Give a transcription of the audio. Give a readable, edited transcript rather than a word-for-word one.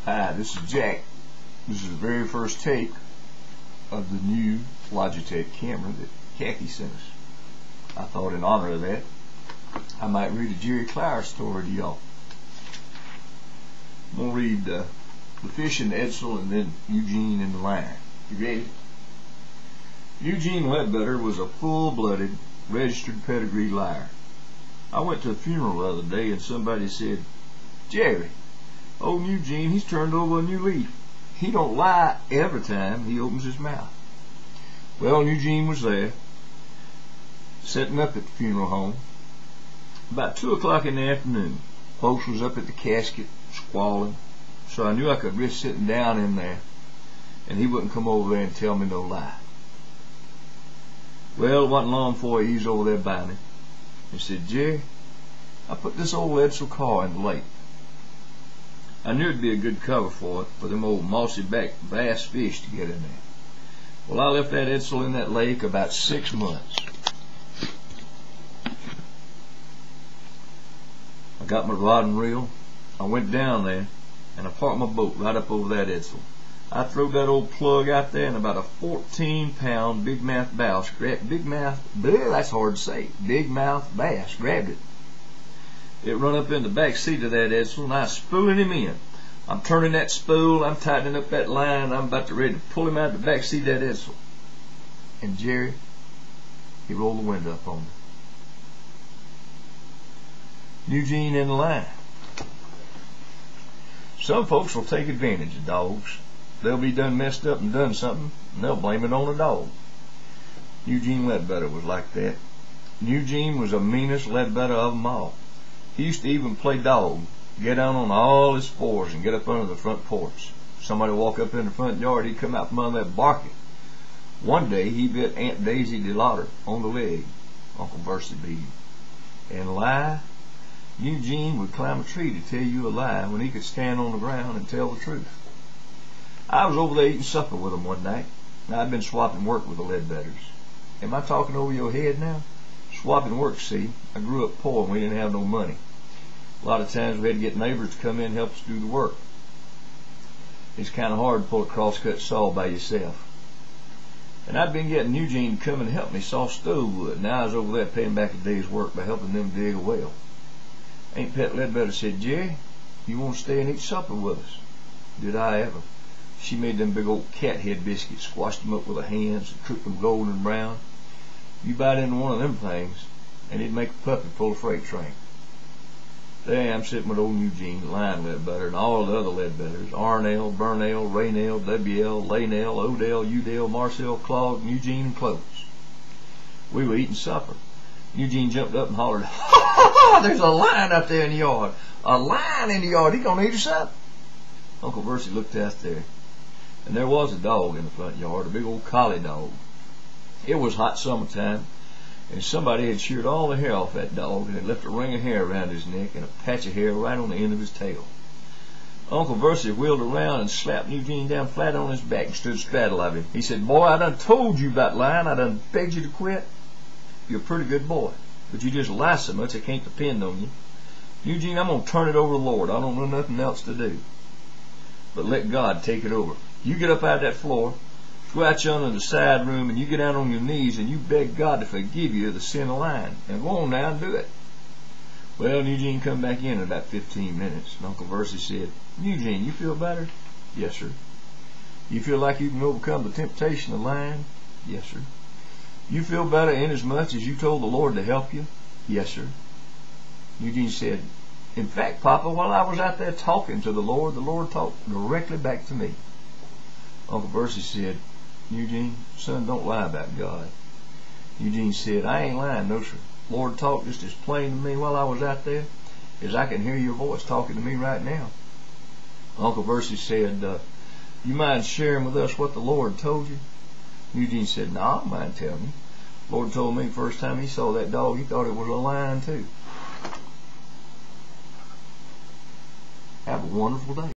Hi, this is Jack. This is the very first take of the new Logitech camera that Khaki sent us. I thought in honor of that, I might read a Jerry Clower story to y'all. I'm going to read the Fish and Edsel and then Eugene and the Lion. You ready? Eugene Ledbetter was a full-blooded, registered pedigree liar. I went to a funeral the other day and somebody said, "Jerry, old Eugene, he's turned over a new leaf. He don't lie every time he opens his mouth." Well, Eugene was there, setting up at the funeral home. About 2 o'clock in the afternoon, folks was up at the casket squalling, so I knew I could risk sitting down in there and he wouldn't come over there and tell me no lie. Well, it wasn't long before he was over there by me. He said, "Jerry, I put this old Edsel car in the lake. I knew it'd be a good cover for it, for them old mossy-backed bass fish to get in there. Well, I left that Edsel in that lake about 6 months. I got my rod and reel. I went down there, and I parked my boat right up over that Edsel. I threw that old plug out there, and about a 14-pound big-mouth bass, that's hard to say, big-mouth bass, grabbed it. It run up in the back seat of that Edsel, and I was spooling him in. I'm turning that spool, I'm tightening up that line, I'm about to ready to pull him out of the back seat of that Edsel. And Jerry, he rolled the window up on me. Eugene and the Lion. Some folks will take advantage of dogs. They'll be done messed up and done something, and they'll blame it on a dog. Eugene Ledbetter was like that. Eugene was the meanest Ledbetter of them all. He used to even play dog, get down on all his fours and get up under the front porch. Somebody walk up in the front yard, he'd come out from under that barking. One day he bit Aunt Daisy DeLauder on the leg. Uncle Versi beat him. And lie? Eugene would climb a tree to tell you a lie when he could stand on the ground and tell the truth. I was over there eating supper with him one night. I'd been swapping work with the Ledbetters. Am I talking over your head now? Swapping work, see. I grew up poor and we didn't have no money. A lot of times we had to get neighbors to come in and help us do the work. It's kind of hard to pull a crosscut saw by yourself. And I'd been getting Eugene to come and help me saw stove wood. Now I was over there paying back a day's work by helping them dig a well. Aunt Pet Ledbetter said, "Jerry, you want to stay and eat supper with us?" Did I ever? She made them big old cat head biscuits, squashed them up with her hands, and cooked them golden brown. You bite into one of them things, and it'd make a puppy pull a freight train. There I am sitting with old Eugene, Lion Ledbetter, and all the other Ledbetters, Arnell, Burnell, Raynell, WL, Laynell, Odell, Udell, Marcel, Claude, Eugene, and Clovis. We were eating supper. Eugene jumped up and hollered, "Ha ha ha! There's a lion up there in the yard! A lion in the yard! He's gonna eat us up!" Uncle Versi looked out there, and there was a dog in the front yard, a big old collie dog. It was hot summertime, and somebody had sheared all the hair off that dog and had left a ring of hair around his neck and a patch of hair right on the end of his tail. Uncle Versi wheeled around and slapped Eugene down flat on his back and stood straddle of him. He said, "Boy, I done told you about lying. I done begged you to quit. You're a pretty good boy, but you just lie so much I can't depend on you. Eugene, I'm going to turn it over to the Lord. I don't know nothing else to do. But let God take it over. You get up out of that floor, go out yonder in the side room, and you get down on your knees and you beg God to forgive you of the sin of lying. And go on now and do it." Well, Eugene come back in about 15 minutes, and Uncle Versi said, "Eugene, you feel better?" "Yes, sir." "You feel like you can overcome the temptation of lying?" "Yes, sir." "You feel better inasmuch as you told the Lord to help you?" "Yes, sir." Eugene said, "In fact, Papa, while I was out there talking to the Lord talked directly back to me." Uncle Versi said, "Eugene, son, don't lie about God." Eugene said, "I ain't lying, no sir. Lord talked just as plain to me while I was out there as I can hear your voice talking to me right now." Uncle Versi said, "You mind sharing with us what the Lord told you?" Eugene said, "No, I don't mind telling you. Lord told me the first time he saw that dog, he thought it was a lion too." Have a wonderful day.